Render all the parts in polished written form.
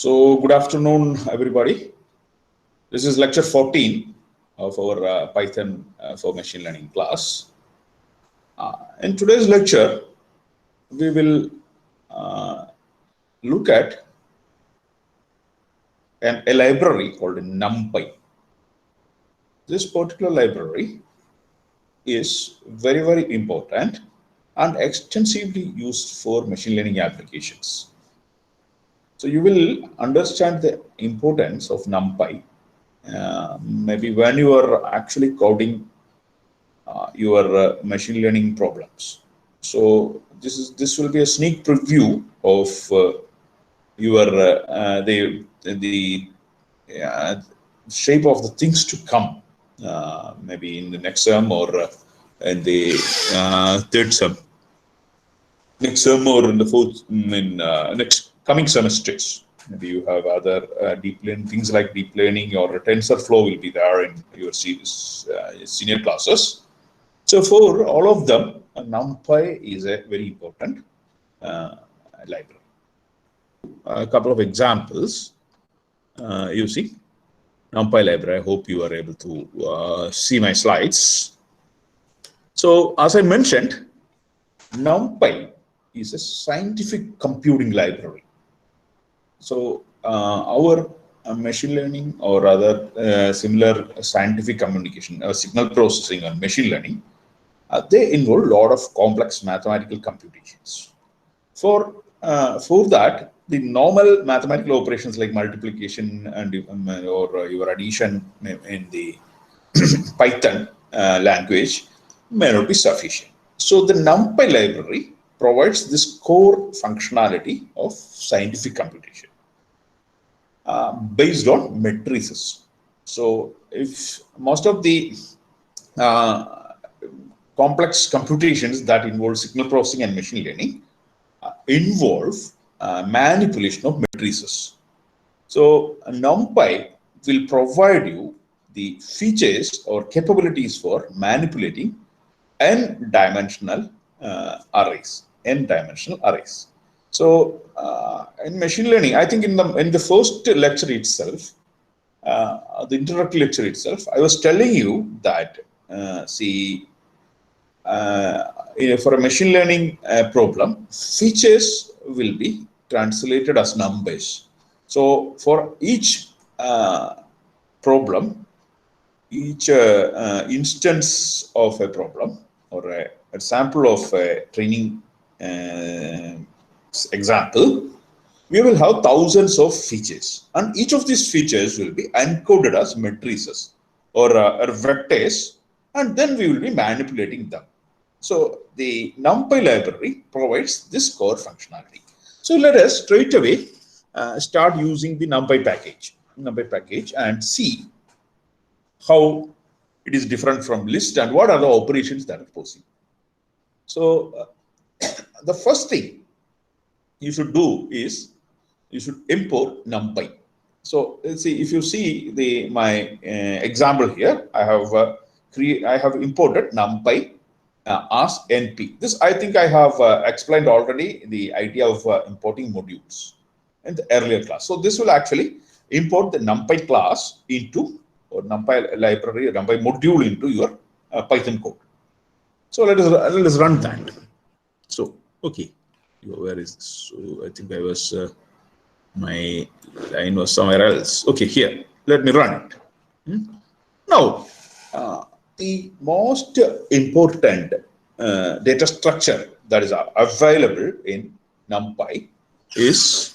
So, good afternoon, everybody. This is lecture 14 of our Python for machine learning class. In today's lecture, we will look at a library called Numpy. This particular library is very, very important and extensively used for machine learning applications. So you will understand the importance of Numpy maybe when you are actually coding your machine learning problems. So this will be a sneak preview of your the shape of the things to come, maybe in the next term or in the third term, next term or in the fourth, in next coming semesters. Maybe you have other deep learning things like deep learning or TensorFlow will be there in your senior classes. So for all of them, Numpy is a very important library. A couple of examples using Numpy library. I hope you are able to see my slides. So as I mentioned, Numpy is a scientific computing library. So our machine learning or other similar scientific communication, signal processing and machine learning, they involve a lot of complex mathematical computations. For that, the normal mathematical operations like multiplication and or your addition in the Python language may not be sufficient. So the Numpy library provides this core functionality of scientific computation based on matrices. So if most of the complex computations that involve signal processing and machine learning involve manipulation of matrices. So Numpy will provide you the features or capabilities for manipulating n-dimensional arrays. So in machine learning, I think in the first lecture itself, the introductory lecture itself, I was telling you that for a machine learning problem, features will be translated as numbers. So for each problem, each instance of a problem or a sample of a training example, we will have thousands of features, and each of these features will be encoded as matrices or vectors, and then we will be manipulating them. So the Numpy library provides this core functionality. So let us straight away start using the Numpy package and see how it is different from list and what are the operations that are possible. So the first thing you should do is you should import Numpy. So let's see, if you see my example here, I have imported Numpy as NP. This I think I have explained already the idea of importing modules in the earlier class. So this will actually import the Numpy class into or Numpy library or Numpy module into your Python code. So let us run that. So okay, where is this? So I think I was my line was somewhere else. Okay, here. Let me run it. Now, the most important data structure that is available in Numpy is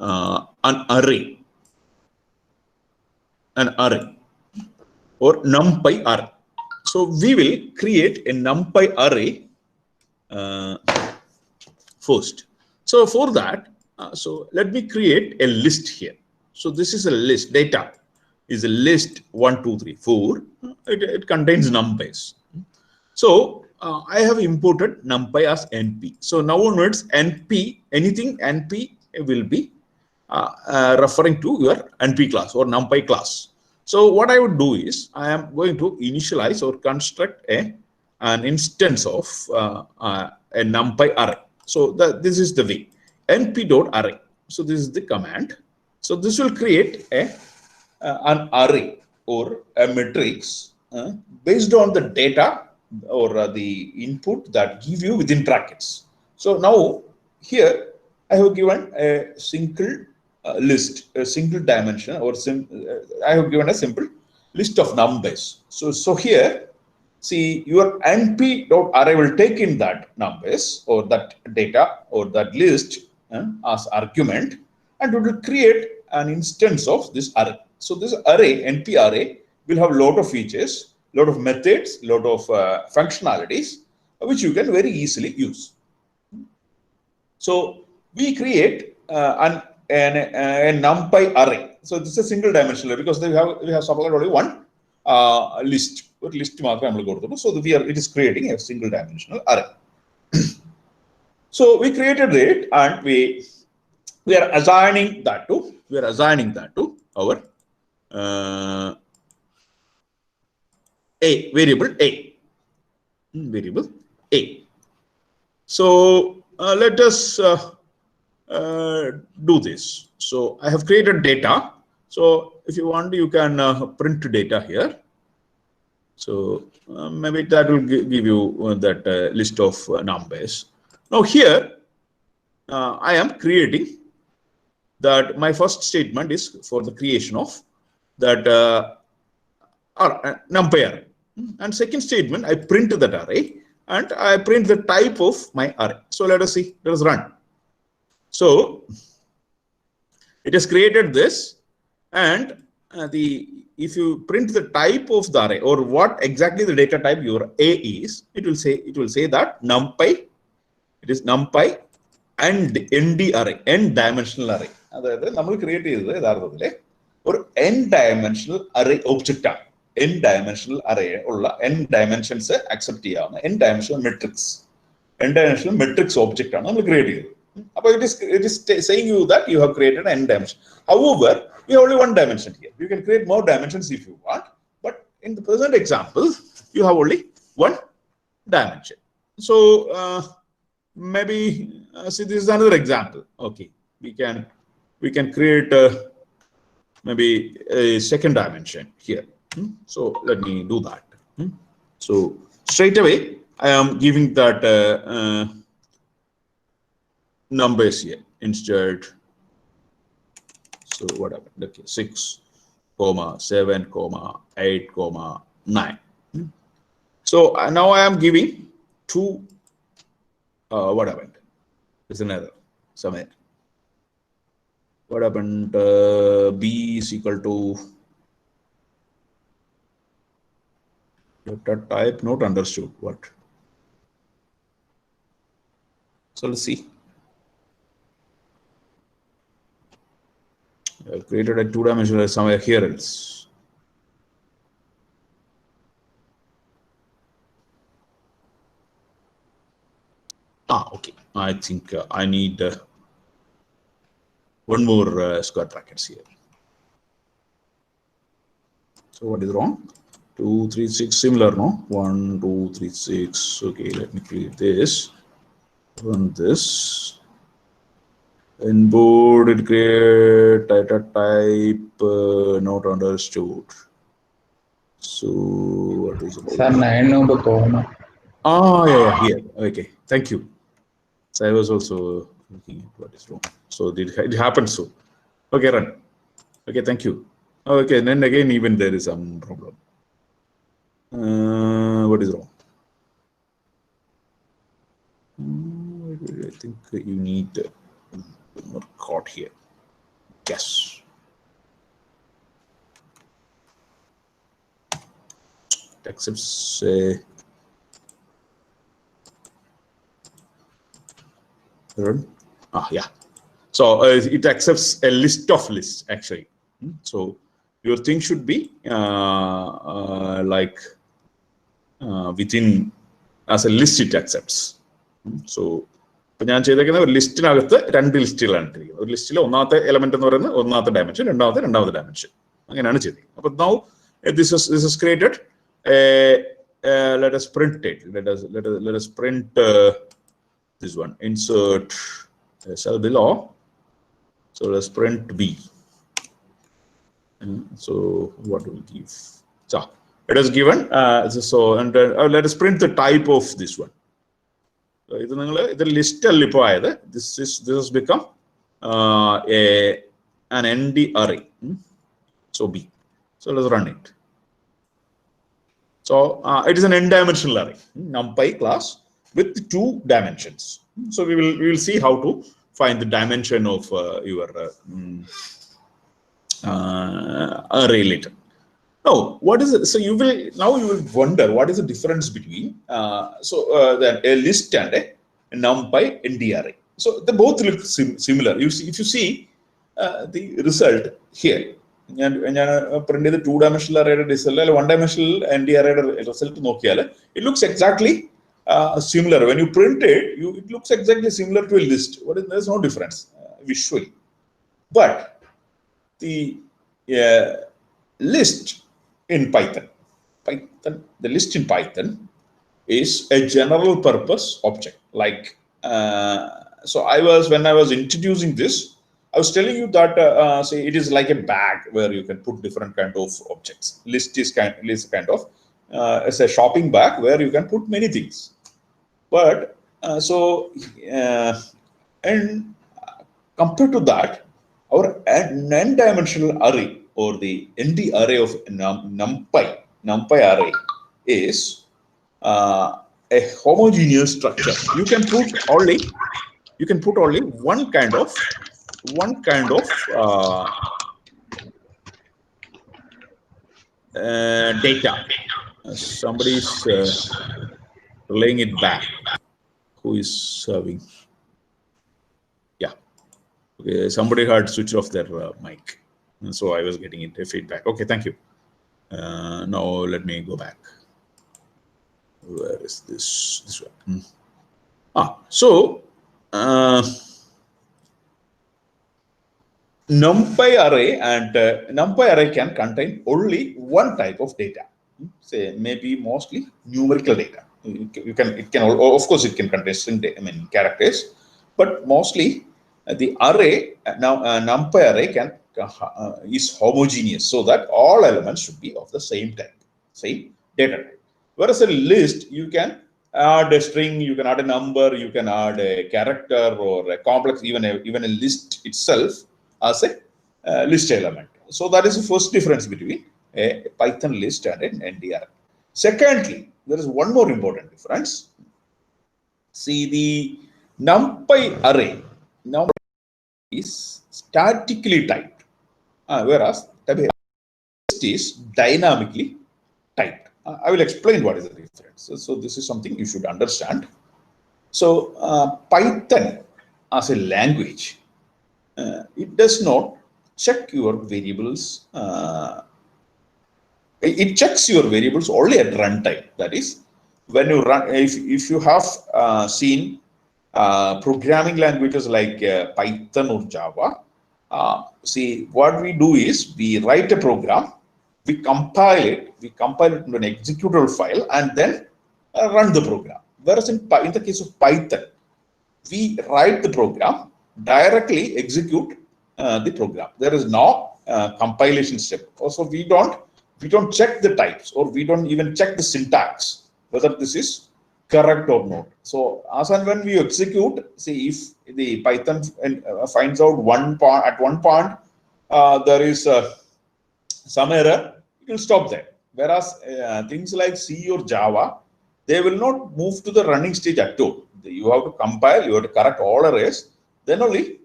an array or Numpy array. So we will create a Numpy array first. So for that, so let me create a list here. So this is a list. Data is a list 1, 2, 3, 4. It contains numbers. So I have imported Numpy as NP. So now onwards, NP, anything NP will be referring to your NP class or Numpy class. So what I would do is I am going to initialize or construct an instance of a Numpy array. So this is the way, np.array. So this is the command. So this will create an array or a matrix based on the data or the input that give you within brackets. So now here I have given a single list, a single dimension, or I have given a simple list of numbers. So here, see, your np.array will take in that numbers or that data or that list as argument, and it will create an instance of this array. So this array, np array, will have a lot of features, lot of methods, lot of functionalities, which you can very easily use. So we create a numpy array. So this is a single dimensional because we have supplied only one list. So it is creating a single dimensional array. So we created it, and we are assigning that to our variable a. So let us do this. So I have created data. So if you want, you can print data here. So maybe that will give you that list of numbers. Now here I am creating that. My first statement is for the creation of that numpy array, and second statement I print that array, and I print the type of my array. So let us see. Let us run. So it has created this, and if you print the type of the array or what exactly the data type your a is, it will say that numpy. It is numpy and nd array, n dimensional array. We create or n dimensional array object. N dimensional array or n dimensions accept n dimensional matrix. N dimensional matrix object we create. It is saying you that you have created an n dimension. However, we have only one dimension here. You can create more dimensions if you want, but in the present example, you have only one dimension. So maybe see, this is another example. Okay, we can create maybe a second dimension here. So let me do that. So straight away I am giving that numbers here instead. So whatever, okay, 6, 7, 8, 9. So now I am giving two. What happened? There's another somewhere. What happened? B is equal to data type not understood. What? So let's see. I've created a two-dimensional somewhere here else. Okay. I think I need one more square brackets here. So what is wrong? 2, 3, 6 similar, no? 1, 2, 3, 6. Okay, let me create this. Run this. Input it create data type not understood. So what is it? Sir, 9 number comma. Yeah, here. Okay, thank you. So I was also looking at what is wrong. So it happened so. Okay, run. Okay, thank you. Okay, then again, even there is some problem. What is wrong? I think you need more code here. Yes. It accepts yeah. So it accepts a list of lists actually. So your thing should be like within as a list it accepts. So ഞാൻ ചെയ്തേക്കുന്ന ഒരു ലിസ്റ്റിനകത്ത് രണ്ട് ലിസ്റ്റുകളാണ് ഇട്ടിരിക്കുന്നത്. ഒരു ലിസ്റ്റിൽ ഒന്നാമത്തെ element എന്ന് പറയുന്നത് ഒന്നാമത്തെ ഡയമെൻഷൻ, രണ്ടാമത്തെ ഡയമെൻഷൻ, അങ്ങനെയാണ് ചെയ്തിരിക്കുന്നത്. അപ്പൊ now this is created. Let us print it. Let us print this one. Insert cell below. So let's print B. So what do we give? So it is given. And let us print the type of this one. So the list this has become an ND array. So B. So let's run it. So it is an n-dimensional array, NumPy class with 2 dimensions. So we will see how to find the dimension of your array later. Now, what is it? So you will wonder what is the difference between then a list and a NumPy ND array. So they both look similar. You see, if you see the result here. And print the 2-dimensional array result, 1-dimensional ND array result, it looks exactly similar. When you print it, it looks exactly similar to a list. There's no difference visually. But the list in Python, the list in Python is a general purpose object. Like, so when I was introducing this, I was telling you that say it is like a bag where you can put different kind of objects. List is kind of it's a shopping bag where you can put many things. But and compared to that, our n-dimensional array or the ND array of NumPy array is a homogeneous structure. You can put only one kind of data. Somebody is relaying it back. Who is serving? Yeah. Okay. Somebody had switched off their mic, and so I was getting it feedback. Okay. Thank you. Now let me go back. Where is this one? So. NumPy array and NumPy array can contain only one type of data. Say maybe mostly numerical data. It can of course it can contain string data, characters, but mostly the array NumPy array is homogeneous, so that all elements should be of the same type, same data type. Whereas a list, you can add a string, you can add a number, you can add a character or a complex, even a list itself as a list element. So that is the first difference between a Python list and an ND array. Secondly, there is one more important difference. See, the NumPy array is statically typed, whereas the list is dynamically typed. I will explain what is the difference. So this is something you should understand. So Python as a language, it does not check your variables. It checks your variables only at runtime. That is, when you run, if you have seen programming languages like Python or Java, see, what we do is we write a program, we compile it into an executable file, and then run the program. Whereas in the case of Python, we write the program, directly execute the program. There is no compilation step. Also, we don't check the types, or we don't even check the syntax whether this is correct or not. So as and when we execute, see, if the Python finds out at one point there is some error, it will stop there. Whereas things like C or Java, they will not move to the running stage at all. You have to compile, you have to correct all errors, then only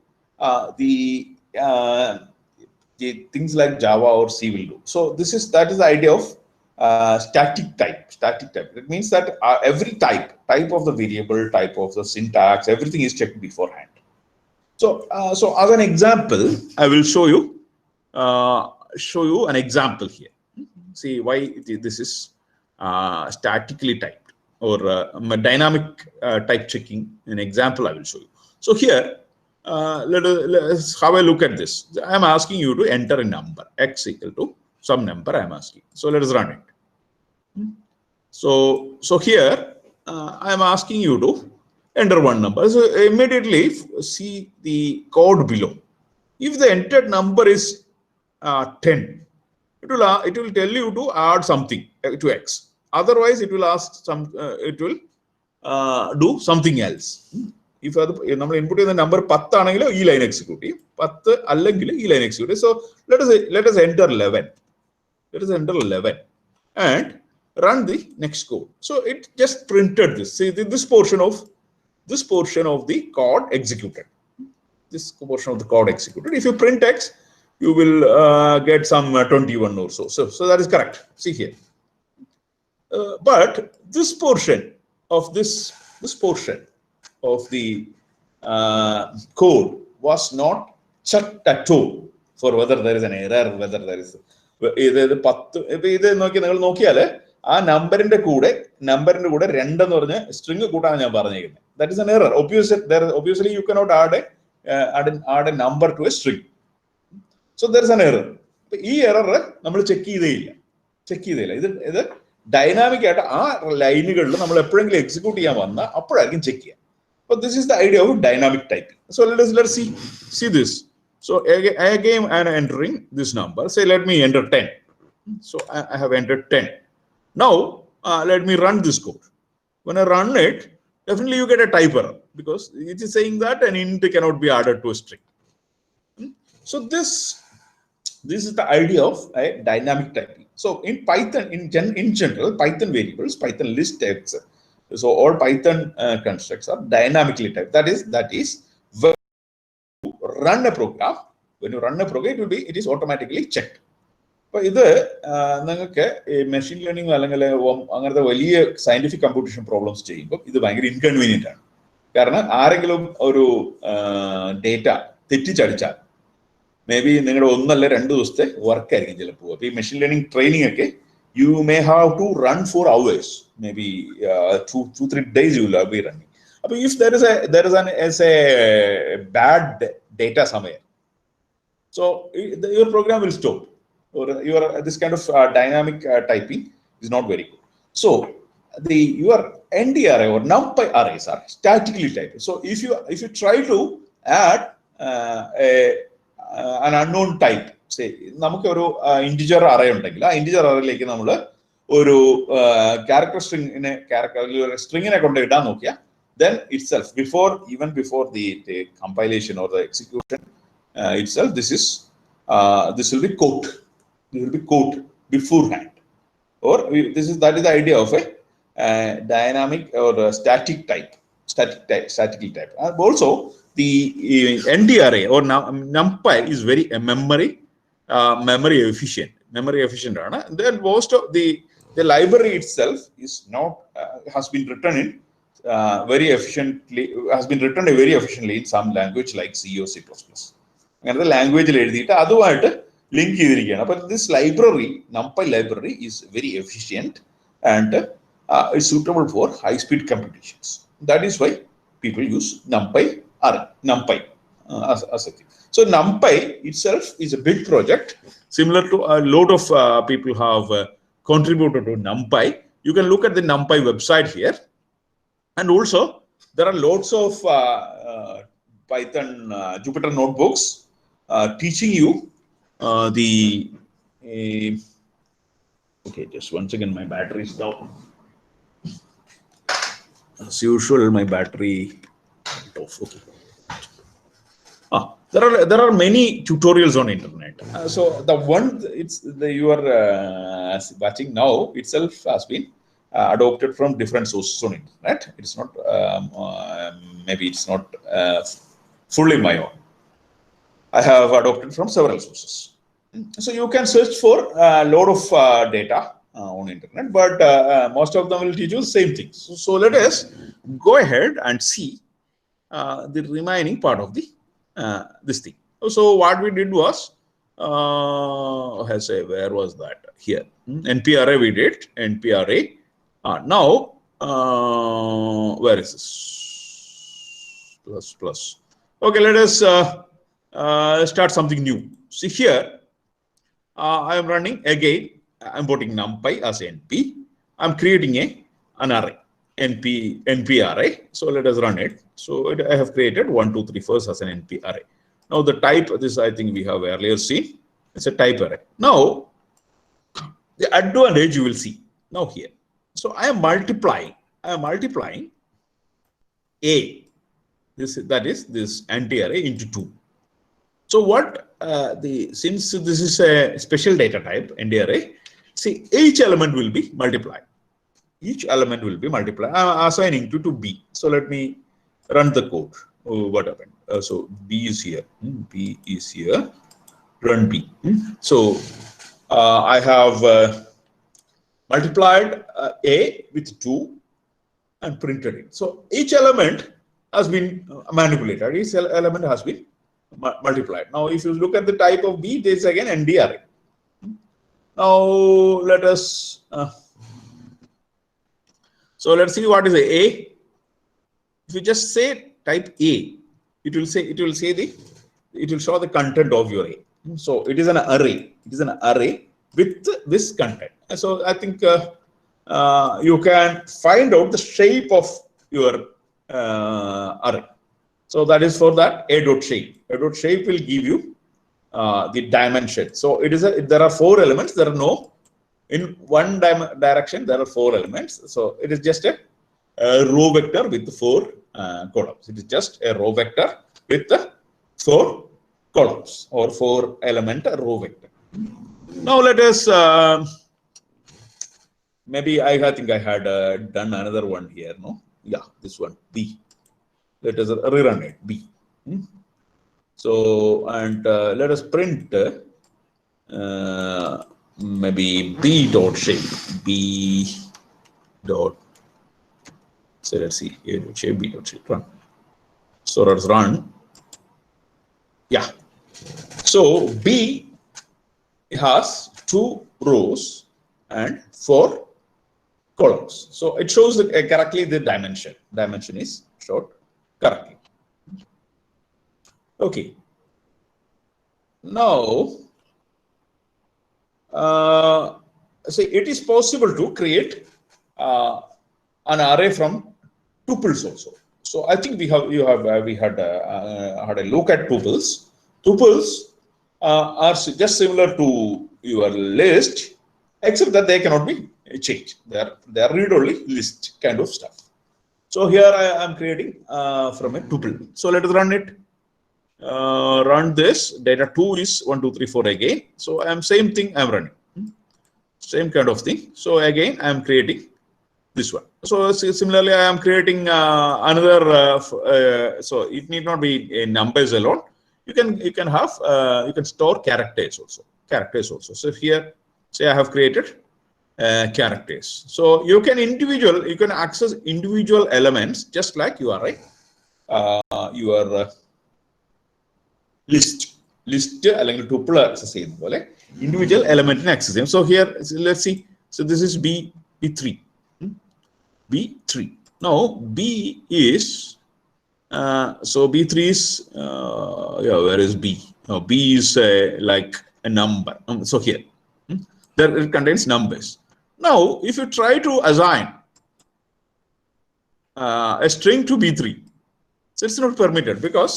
the things like Java or C will do. So that is the idea of static type. It means that every type of the variable, type of the syntax, everything is checked beforehand. So as an example, I will show you an example here. See why this is statically typed or dynamic type checking. An example I will show you. So here, let's have a look at this. I am asking you to enter a number, x equal to some number I am asking. So let us run it. So here I am asking you to enter one number. So immediately see the code below. If the entered number is 10, it will tell you to add something to x. Otherwise, it will ask it will do something else. If we input the number 10 ആണെങ്കിലോ ഈ line execute ചെയ്യും, 10 അല്ലെങ്കിൽ ഈ line execute ചെയ്യും. So let us enter 11. Let us enter 11 and run the next code. So it just printed this. See this portion of the code executed. This portion of the code executed. If you print x, you will get some 21 or so. So that is correct. See here. But this portion of this portion of the code was not checked at all for whether there is an error, whether there is ആ നമ്പറിന്റെ കൂടെ 2 എന്ന് പറഞ്ഞ string കൂട്ടാണ് ഞാൻ പറഞ്ഞിരിക്കുന്നത്. That is an error. Obviously you cannot add a number to a string. So there is an error. ഈ error നമ്മൾ ചെക്ക് ചെയ്തേയില്ല. ഇത് ഡൈനാമിക് ആയിട്ട് ആ ലൈനുകളിൽ നമ്മൾ എപ്പോഴെങ്കിലും എക്സിക്യൂട്ട് ചെയ്യാൻ വന്നാൽ അപ്പോഴായിരിക്കും ചെക്ക് ചെയ്യുക. But this is the idea of dynamic typing. So let's see this. So again I am entering this number. Say let me enter 10. So I have entered 10. Now let me run this code. When I run it, definitely you get a type error because it is saying that an int cannot be added to a string. So this is the idea of a dynamic typing. So in Python, in general, Python variables, Python list types. So all Python constructs are dynamically typed. That is when you run a program, it is automatically checked. But this machine learning അങ്ങനത്തെ വലിയ scientific computation problems ചെയ്യുമ്പോൾ ഇത് ഭയങ്കര inconvenient ആണ്. കാരണം ആരെങ്കിലും ഒരു data തെറ്റിച്ചടിച്ചാൽ may be നിങ്ങളുടെ 1 അല്ല 2 ദിവസത്തെ വർക്ക് ആയിരിക്കും ചിലപ്പോൾ. അപ്പോൾ ഈ മെഷീൻ ലേണിംഗ് ട്രെയിനിങ് ഒക്കെ you may have to run for hours, maybe 2-3 days you will be running. But if there is a bad data somewhere, so your program will stop, or this kind of dynamic typing is not very good. So your ND array or Numpy arrays are statically typed. So if you try to add an unknown type, say നമുക്ക് ഒരു integer array ഉണ്ടെങ്കിൽ ആ integer അറേയിലേക്ക് നമ്മൾ ഒരു character സ്ട്രിങ്ങിനെ കൊണ്ട് ഇടാൻ നോക്കിയാൽ then itself before the compilation or the execution itself this will be caught. This will be caught beforehand. Or that is the idea of a dynamic or a static type. Also the ND array or Numpy is very memory efficient. Then most of the library itself is not has been written very efficiently in some language like C or C++. And the language അതുമായിട്ട് link ചെയ്തിരിക്കുകയാണ്. But this library, Numpy library, is very efficient and is suitable for high speed computations. That is why people use Numpy as a thing. So Numpy itself is a big project, similar to a lot of people have contributed to Numpy. You can look at the Numpy website here, and also there are lots of Python Jupyter notebooks teaching you okay, just one second, my battery is down. As usual, my battery off. Okay. There are many tutorials on internet. So the one you are watching now itself has been adopted from different sources on internet. It's not maybe it's not fully my own. I have adopted from several sources. So you can search for a lot of data on internet, but most of them will teach you the same things. So let us go ahead and see the remaining part of the this thing. So what we did was where was that? Here, NP array we did, NP array. Now where is this? Plus. Okay, let us start something new. See here, I am running again. I'm putting Numpy as NP. I'm creating an array, NP array. So let us run it. So I have created 1, 2, 3 first as an NP array. Now the type, this I think we have earlier seen. It's a type array. Now The advantage you will see now here. So I am multiplying A, that is this anti-array into 2. So what since this is a special data type anti-array, see each element will be multiplied. Each element will be multiplied. I'm assigning to B. So let me run the code. Oh, what happened? So B is here. B is here. Run B. So I have multiplied A with 2 and printed it. So each element has been manipulated. Each element has been multiplied. Now, if you look at the type of B, there is again ND array. Now, let us. So let's see what is A. If you just say type A, it will show the content of your A. So it is an array. It is an array with this content. So I think you can find out the shape of your array. So that is for that A.shape. A.shape will give you the dimension. So it is there are 4 elements. There are no in one direction. There are 4 elements. So it is just a row vector with 4 columns. It is just a row vector with 4 columns or 4 element row vector. Now let us. Maybe I think I had done another one here. No, yeah, this one B. Let us rerun it B. So and let us print maybe B.shape. B dot. So let's see A.shape B.shape run. So let's run. Yeah. So B has 2 rows and 4 columns. So it shows correctly the dimension. Dimension is showed correctly. Okay. Now, see, it is possible to create an array from tuples also. So I think we had a look at tuples. Tuples are just similar to your list, except that they cannot be changed. They are read-only list kind of stuff. So here I am creating from a tuple. So let us run it. Run this. Data 2 is 1, 2, 3, 4 again. So I am same thing I am running. Same kind of thing. So again I am creating this one. So similarly I am creating another. So it need not be numbers alone. You can have you can store characters also. So here say I have created characters. So you can access individual elements just like you are your list അല്ലെങ്കിൽ tuple access ചെയ്യുന്ന പോലെ individual element access ചെയ്യും. So here let's see. So this is B3. Now B is so B3 is where is B? No, B is like a number. So here there it contains numbers. Now if you try to assign a string to B3, so it's not permitted because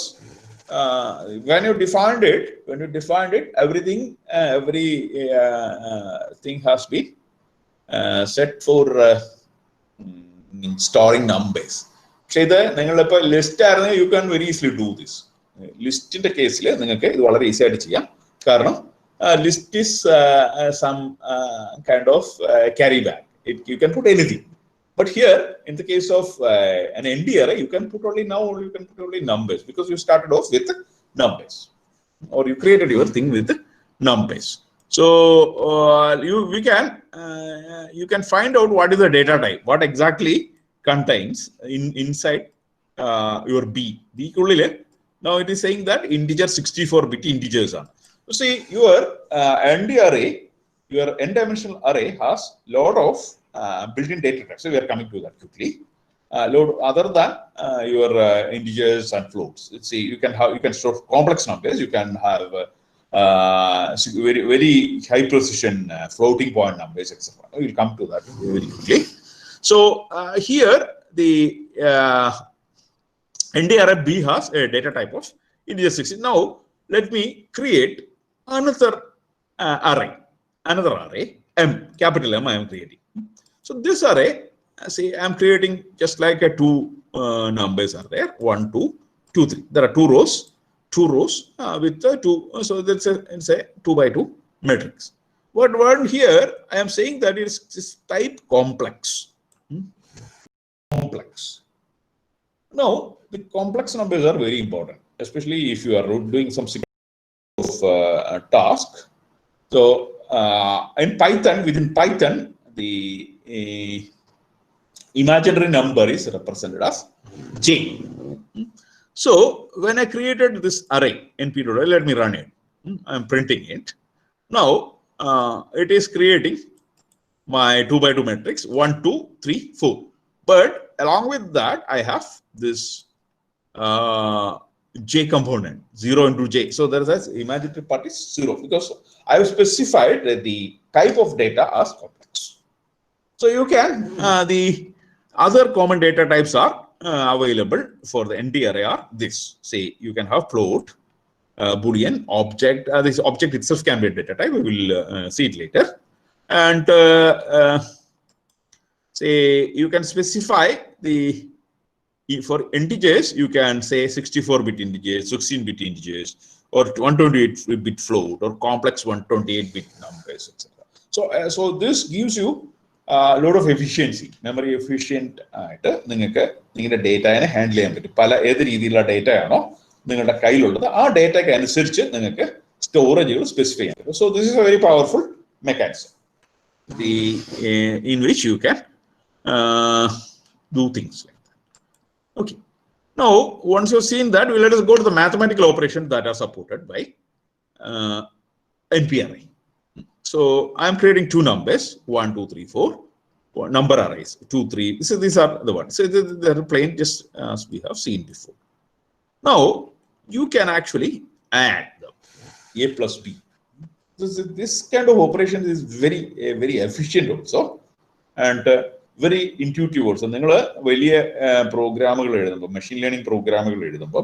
when you defined it, everything every thing has been set for storing numbers. പക്ഷേ ഇത് നിങ്ങളിപ്പോൾ list ആയിരുന്നു, you can very easily do this. ലിസ്റ്റിന്റെ കേസിൽ നിങ്ങൾക്ക് ഇത് വളരെ easy ആയിട്ട് ചെയ്യാം. കാരണം list is some kind of carry bag. You can put anything. But here, in the case of an ND array, you can put only numbers because you started off with numbers, or you created your thing with numbers. So you can find out what is the data type, what exactly contains inside your B. Now it is saying that integer 64-bit integers are. So see, your ND array, your n-dimensional array has lot of built-in data types. So we are coming to that quickly. Load other than your integers and floats. Let's see, you can store complex numbers. You can have very very high precision floating point numbers, etc. We'll come to that very quickly. So here the ND array B has a data type of integer 60. Now let me create another array. M, capital M I am creating. So this array, say I am creating just like a two numbers are there, 1, 2, 2, 3. There are two rows with two. So that's it's a 2 by 2 matrix. But one here I am saying that it's type complex. Complex. Now the complex numbers are very important, especially if you are doing some task. So in Python, within Python, the imaginary number is represented as J. So when I created this array, np.array, let me run it. I'm printing it. Now it is creating my 2 by 2 matrix 1, 2, 3, 4. But along with that, I have this J component 0 into J. So there is imaginary part is 0 because I have specified the type of data as complex. So you can the other common data types are available for the NT array are this. Say you can have float, Boolean, object. This object itself can be a data type. We will see it later. And say you can specify the for integers, you can say 64-bit integers, 16-bit integers, or 128-bit float, or complex 128-bit numbers, etc. So this gives you a lot of efficiency, memory efficient. Ningalde data handle cheyan pattum. Pala edu reethiyilla data aano ningalde kayilullathu aa data ku anusarichu ningalku storage specify cheyan pattum. So this is a very powerful mechanism in which you can do things like that. Okay. Now, once you've seen that, let us go to the mathematical operations that are supported by NP array. So I am creating two numbers 1, 2, 3, 4 number arrays 2, 3. So these are the ones. So they are plain, just as we have seen before. Now you can actually add them, A plus B. This kind of operation is very efficient also, and very intuitive also. നിങ്ങൾ വലിയ പ്രോഗ്രാമുകൾ എഴുതുമ്പോൾ machine learning പ്രോഗ്രാമുകൾ എഴുതുമ്പോൾ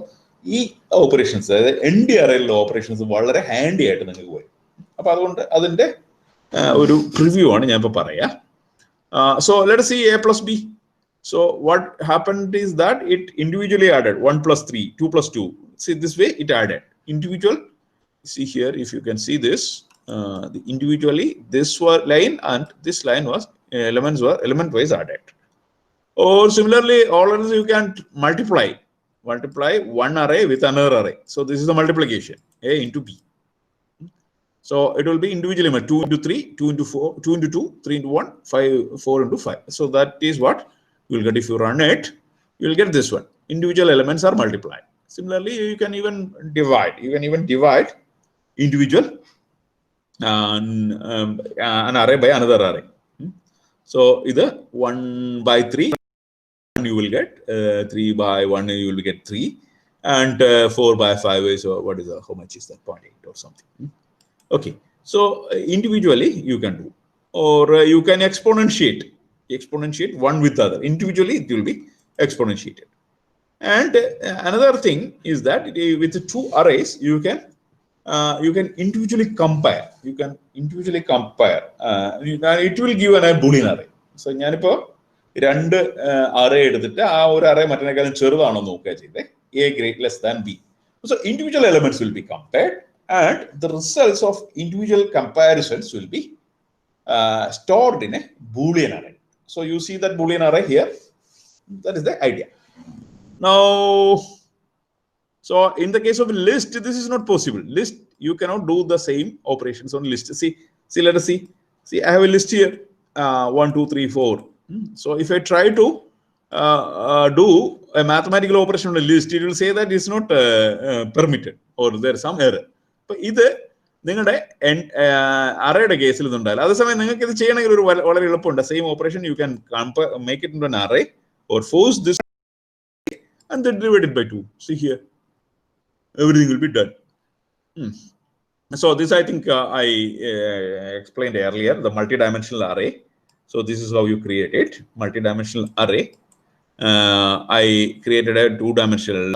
ഈ operations, അതായത് ND arrayയിലുള്ള operations വളരെ handy ആയിട്ട് നിങ്ങൾക്ക് വരും. അപ്പൊ അതുകൊണ്ട് അതിന്റെ ഒരു പ്രിവ്യൂ ആണ് ഞാൻ ഇപ്പോൾ പറയാ. So let us see A plus B. So what happened is that it individually added 1 plus 3, 2 plus 2. See, this way it added individual. See here, if you can see this, individually this line and this line was element wise added. Or similarly, all others you can multiply one array with another array. So this is the multiplication, A into B. So it will be individually 2 into 3, 2 into 4, 2 into 2, 3 into 1, 5, 4 into 5. So that is what you will get. If you run it, you will get this one. Individual elements are multiplied. Similarly, you can even divide. You can even divide individual an array by another array. So either 1 by 3 you will get 3 by 1 you will get 3, and 4 by 5 is what is how much is that, 0.8 or something. Okay, so individually you can do, or you can exponentiate one with other. Individually it will be exponentiated. And another thing is that with the two arrays you can individually compare. It will give a Boolean array. So ഞാനിപ്പോ രണ്ട് array എടുത്തിട്ട് ആ ഒരു array മറ്റേതിനേക്കാളും ചെറുതാണോ നോക്കുക ചെയ്തേ, A less than B. So individual elements will be compared, and the results of individual comparisons will be stored in a Boolean array. So you see that Boolean array here. That is the idea. Now, so in the case of a list, this is not possible. List, you cannot do the same operations on list. See, let us see. See, I have a list here, 1, 2, 3, 4. So if I try to do a mathematical operation on a list, it will say that it's not permitted, or there is some error. But either നിങ്ങളുടെ അറേയുടെ കേസിൽ ഇതുണ്ടാവില്ല. അതേസമയം നിങ്ങൾക്ക് ഇത് ചെയ്യണമെങ്കിൽ ഒരു വളരെ എളുപ്പമുണ്ട്. Same operation you can make it into an array or force this and then divide it by 2. See here, everything will be done. So this I think I explained earlier, the multi-dimensional array. So this is how you create it, multi-dimensional array. I created a 2-dimensional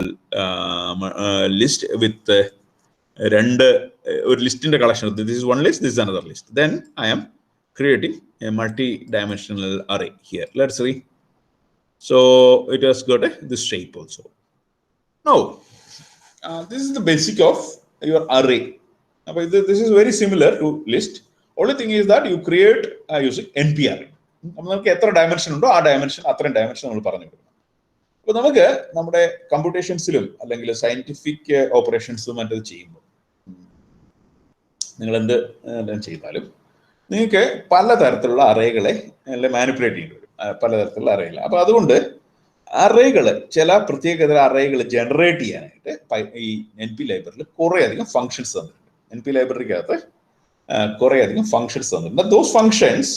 list with list in the collection. This is one list, this is another list. Then I am creating a multi-dimensional array here. Let's see. So it has got this shape also. Now, this is the basic of your array. This is very similar to list. Only thing is that you create using NP array. നമുക്ക് എത്ര dimension ഉണ്ടോ ആ dimension അത്രയും dimension നമ്മൾ പറഞ്ഞു കൊടുക്കണം. അപ്പോൾ നമുക്ക് നമ്മുടെ കമ്പ്യൂട്ടേഷൻസിലും അല്ലെങ്കിൽ സയന്റിഫിക് ഓപ്പറേഷൻസും മറ്റത് ചെയ്യുമ്പോൾ നിങ്ങൾ എന്ത് ചെയ്താലും നിങ്ങൾക്ക് പലതരത്തിലുള്ള അറേകളെ മാനിപ്പുലേറ്റ് ചെയ്യേണ്ടി വരും, പലതരത്തിലുള്ള അറേകൾ. അപ്പൊ അതുകൊണ്ട് അറേകൾ, ചില പ്രത്യേകതര അറേകൾ ജനറേറ്റ് ചെയ്യാനായിട്ട് ഈ NP ലൈബ്രറിയിൽ കുറേ അധികം ഫങ്ഷൻസ് തന്നിട്ടുണ്ട്. NP ലൈബ്രറിക്കകത്ത് കുറേ അധികം ഫങ്ഷൻസ് തന്നിട്ടുണ്ട്. Those functions,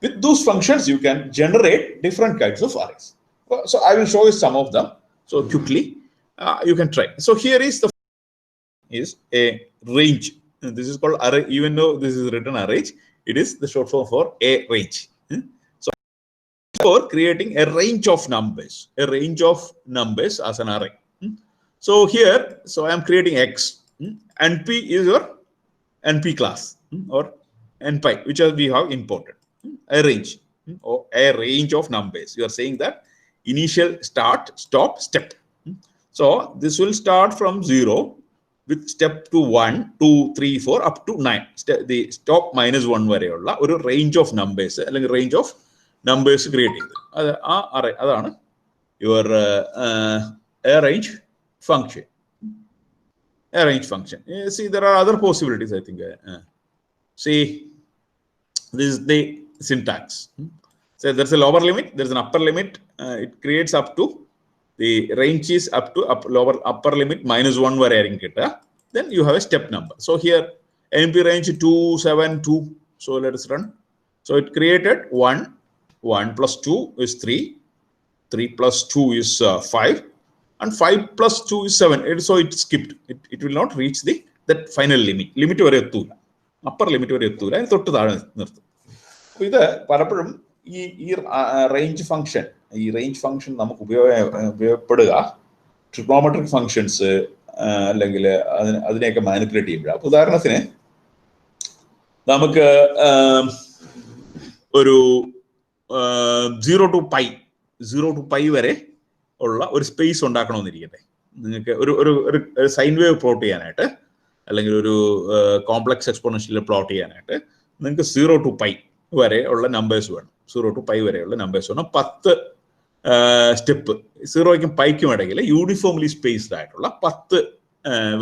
with those functions you can generate different kinds of arrays. So I will show you some of them. So quickly you can try. So here is a range. This is called array. Even though this is written array, it is the short form for a range. So for creating a range of numbers as an array. So here, so I am creating X. NP is your NP class or NPy, which we have imported. A range or a range of numbers. You are saying that initial, start, stop, step. So this will start from 0 with step to 1, 2, 3, 4 up to 9. The stop minus 1 വരെയുള്ള ഒരു range of numbers അല്ലെങ്കിൽ range of numbers create ചെയ്തത്. അതാണ് your arrange function. Arrange function. See, there are other possibilities, I think. See, this is the syntax. So there's a lower limit, there's an upper limit. It creates up to, the range is up to upper limit minus 1 വരെ ആയിരിക്കും കിട്ടുക. Then you have a step number. So here NP range 2, 7, 2. So let's run. So it created 1 plus 2 is 3, 3 plus 2 is 5, and 5 plus 2 is 7. So it skipped. It will not reach that final limit. Limit വരെ എത്തൂല, upper limit വരെ എത്തൂല, അതിന് തൊട്ട് താഴെ നിർത്തും. അപ്പോൾ ഇത് പലപ്പോഴും ഈ റേഞ്ച് ഫംഗ്ഷൻ നമുക്ക് ഉപയോഗപ്പെടുക ട്രിഗണോമെട്രിക് ഫംഗ്ഷൻസ് അല്ലെങ്കിൽ അതിനെയൊക്കെ മാനിപ്പുലേറ്റ് ചെയ്യുമ്പോഴാണ്. അപ്പോൾ ഉദാഹരണത്തിന് നമുക്ക് ഒരു 0 to pi വരെ ഉള്ള ഒരു സ്പേസ് ഉണ്ടാക്കണമെന്നിരിക്കട്ടെ. നിങ്ങൾക്ക് ഒരു സൈൻ വേവ് പ്ലോട്ട് ചെയ്യാനായിട്ട് അല്ലെങ്കിൽ ഒരു കോംപ്ലക്സ് എക്സ്പോണൻഷ്യൽ പ്ലോട്ട് ചെയ്യാനായിട്ട് നിങ്ങൾക്ക് 0 to pi വരെ ഉള്ള നമ്പേഴ്സ് വേണം. 0 to pi വരെയുള്ള നമ്പേഴ്സ് വേണം. 10 സ്റ്റെപ്പ് 0ക്കും പൈക്കും ഇടയിൽ യൂണിഫോംലി സ്പേസ്ഡ് ആയിട്ടുള്ള 10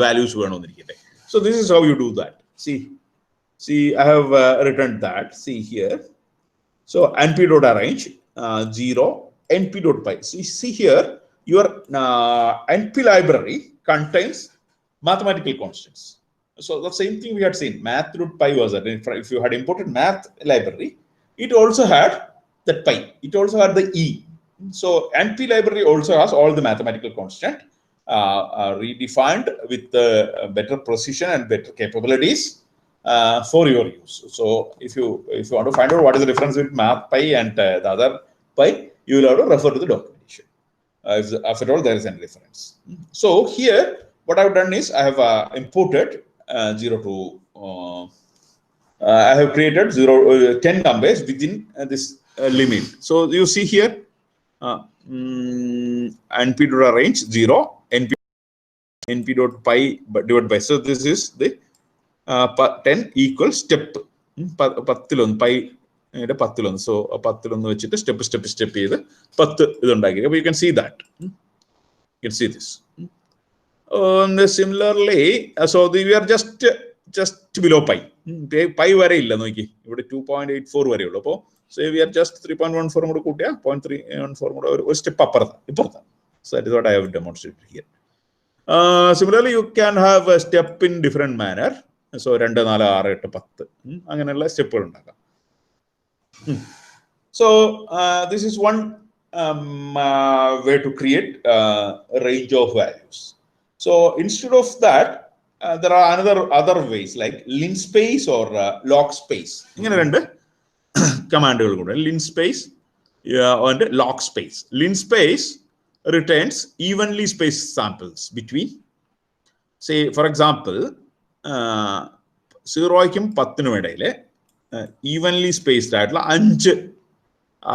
values വേണമെന്നിരിക്കട്ടെ. So this is how you do that. See, I have written that. See here. So np.arrange 0 np.pi. See here, your NP library contains mathematical constants. So the same thing we had seen, math.py was that. If you had imported math library, it also had that pi. It also had the e. So NP library also has all the mathematical constant redefined with better precision and better capabilities for your use. So if you want to find out what is the difference between math pi and the other pi, you will have to refer to the documentation. If at all there is any difference. So here, what I have done is I have imported 0 to I have created 10 numbers within this limit. So you see here, np.arrange 0, np.pi divided by. So this is the 10 equals step 10 pi. So 10 വെച്ചിട്ട് step ചെയ്ത് 10 ഇതുണ്ടാക്കി. അപ്പോൾ you can see that. You can see this. Similarly, so we are just below pi. Pi വരെ ഇല്ല നോക്കി, ഇവിടെ 2.84 വരെ ഉള്ളൂ. അപ്പോൾ so we are just 3.14 കൂടെ കൂട്ടിയ 0.314 കൂടെ ഒരു step ഇപ്പുറത്താണ്. So that is what I have demonstrated here. Similarly, you can have a step in different manner. So 2, 4, 6, 8, 10 അങ്ങനെയുള്ള സ്റ്റെപ്പുകൾ ഉണ്ടാക്കാം. So this is one way to create a range of values. So instead of that, there are other ways like Linspace or log space. ഇങ്ങനെ രണ്ട് കമാൻഡുകൾ കൂടെ, Linspace and log space. Linspace returns evenly spaced samples between, say for example 0ക്കും 10നും ഇടയിൽ evenly spaced ആയിട്ടുള്ള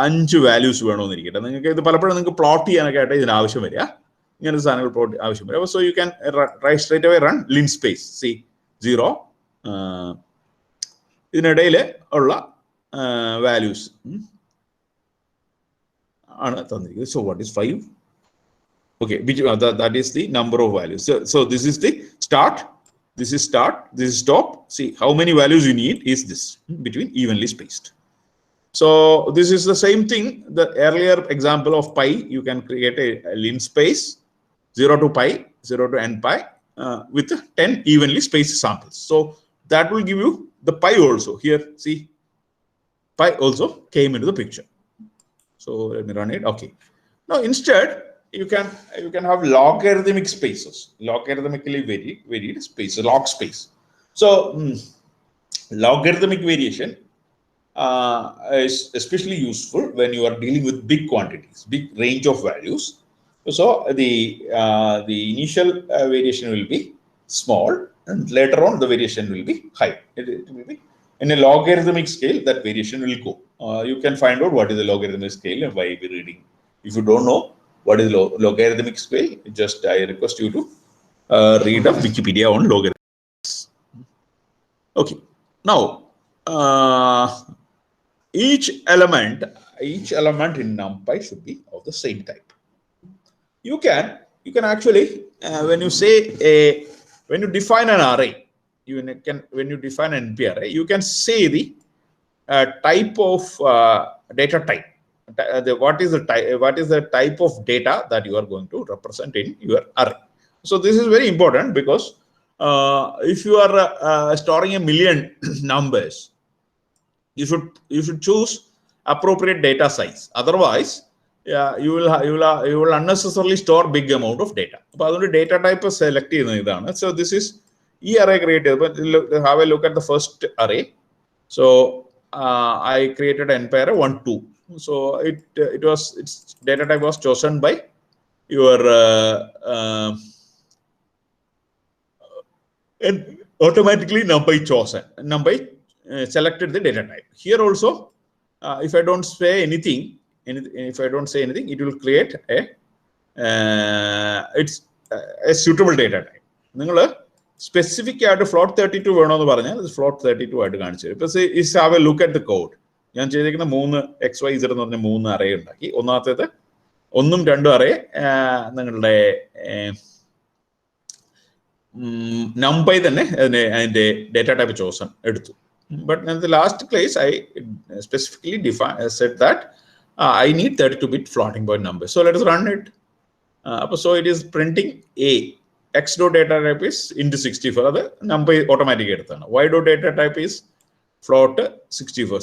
അഞ്ച് values വേണമെന്നിരിക്കട്ടെ. നിങ്ങൾക്ക് ഇത് പലപ്പോഴും നിങ്ങൾക്ക് പ്ലോട്ട് ചെയ്യാനൊക്കെ ആയിട്ട് ഇതിന് ആവശ്യം വരിക, ഇങ്ങനത്തെ സാധനങ്ങൾ പ്ലോട്ട് ആവശ്യം വരിക. So you can straight away run Linspace C 0 ഇതിനിടയിൽ ഉള്ള വാല്യൂസ് ആണ് തന്നിരിക്കുന്നത്. So what is 5? Okay, that is the number of values. So this is the start, this is start, this is stop. See how many values you need is this between evenly spaced. So this is the same thing. The earlier example of pi, you can create a Linspace 0 to pi, 0 to n pi with 10 evenly spaced samples. So that will give you the pi also. Here, see, pi also came into the picture. So let me run it. Okay. Now instead, you can have logarithmic spaces, logarithmically varied spaces, log space. So logarithmic variation is especially useful when you are dealing with big quantities, big range of values. So the initial variation will be small, and later on the variation will be high. It will be in a logarithmic scale. That variation will go. You can find out what is the logarithmic scale by reading. If you don't know what is logarithmic scale, just I request you to read up Wikipedia on logarithms. Okay. Now each element in NumPy should be of the same type. You can actually when you define an array, when you define an NP array, you can say the type of data type. What is the type of data that you are going to represent in your array. So this is very important, because if you are storing a million numbers, you should choose appropriate data size. Otherwise, you will unnecessarily store big amount of data. But the data type is selected. So this is array created. But have a look at the first array. So I created n pair 1 2. So its data type was chosen by your and automatically NumPy selected the data type. Here also, if I don't say anything, it will create a suitable data type. നിങ്ങൾ specific ആയിട്ട് float 32 വേണമെന്ന് പറഞ്ഞാൽ float 32 ആയിട്ട് കാണിച്ചു തരും. ഇപ്പൊ have A look at the code. ഞാൻ ചെയ്തിരിക്കുന്ന 3 XYZ എന്ന് പറഞ്ഞ 3 അറേ ഉണ്ടാക്കി. ഒന്നാമത്തേത് 1ഉം 2ഉം അറേ നിങ്ങളുടെ NumPy തന്നെ അതിന്റെ ഡേറ്റ ടൈപ്പ് ചോസൺ എടുത്തു. But in the last place, I specifically said that I need 32-bit floating point number. So let us run it. So it is printing A. X dot data type is into 64. That NumPy automatic. Y dot data type is float 64.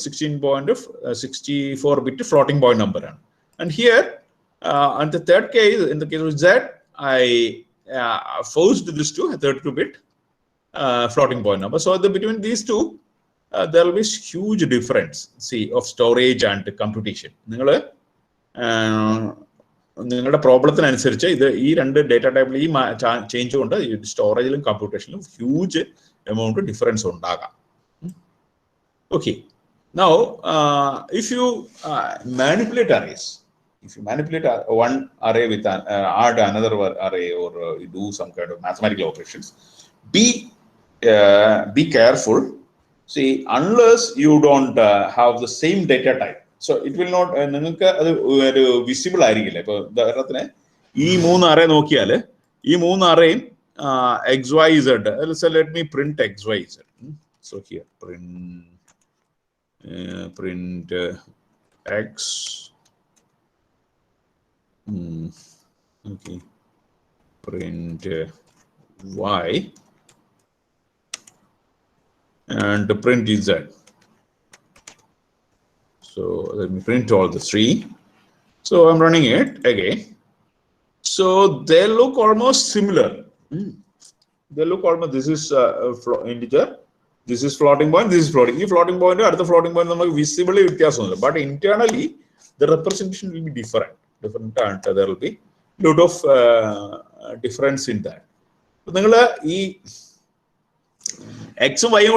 64-bit floating point number. And here, in the third case, in the case of Z, I forced this to a 32-bit floating point number. So between these two, there will be huge difference, of storage and computation. നിങ്ങളുടെ പ്രോബ്ലത്തിനനുസരിച്ച് ഈ രണ്ട് data ടൈപ്പിൽ ഈ change കൊണ്ട് സ്റ്റോറേജിലും കമ്പ്യൂട്ടേഷനിലും huge amount difference ഉണ്ടാകാം. Okay, now if you manipulate arrays, if you manipulate one array with add another array, or you do some kind of mathematical operations, be careful. See, unless you don't have the same data type, so it will not നിങ്ങൾക്ക് അത് ഒരു visible ആയിരിക്കില്ല. ഇപ്പൊ ഉദാഹരണത്തിന് ഈ 3 array നോക്കിയാൽ ഈ 3 അറേയും XYZ, so let me print XYZ. So here print X, okay, print Y, and print Z. So let me print all the 3. So I'm running it again. So they look almost similar. They look almost, this is integer, this is floating point, this is floating. This floating point, other floating point, visibly vyathyasam. But internally, the representation will be different, and there will be a lot of difference in that. So, X and Y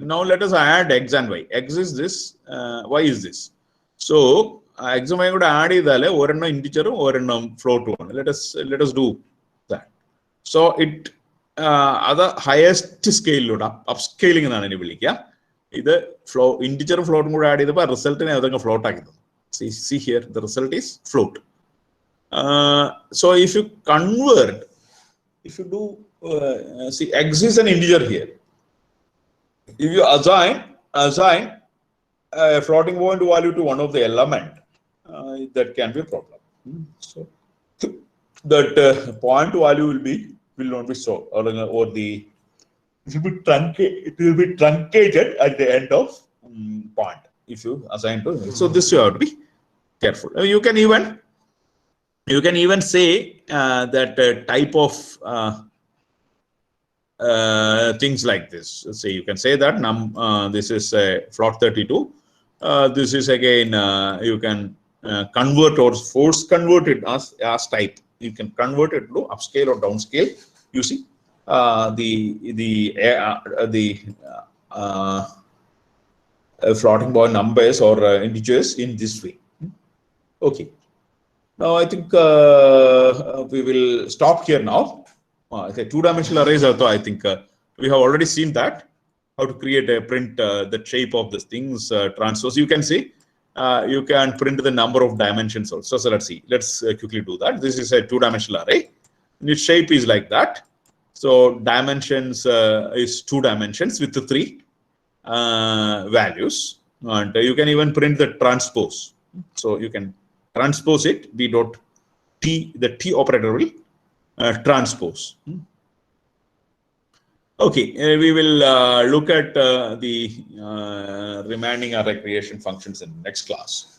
now let us add X and Y. X is this, Y is this. So X and Y add or integer or float one. Let us do that. So it other highest scale upscaling either float integer float add result in float. See here, the result is float. So if you convert, if you do see X is an integer here. If you assign a floating point value to one of the element, that can be a problem. So that point value will not be so, or the it will be truncated at the end of point if you assign to. So this you have to be careful. You can even say that type of things like this. Say you can say that this is float 32. This is again you can convert or force convert it as type. You can convert it to upscale or downscale using the floating point numbers or integers in this way. Okay. Now I think we will stop here now. Okay, two-dimensional arrays. I think we have already seen that how to create a print the shape of these things transpose. You can see you can print the number of dimensions also. So let's see. Let's quickly do that. This is a two-dimensional array. And its shape is like that. So dimensions is 2 dimensions with the 3 values, and you can even print the transpose. So you can transpose it. B dot T, the T operator will transpose. Okay, we will look at the remaining array creation functions in the next class.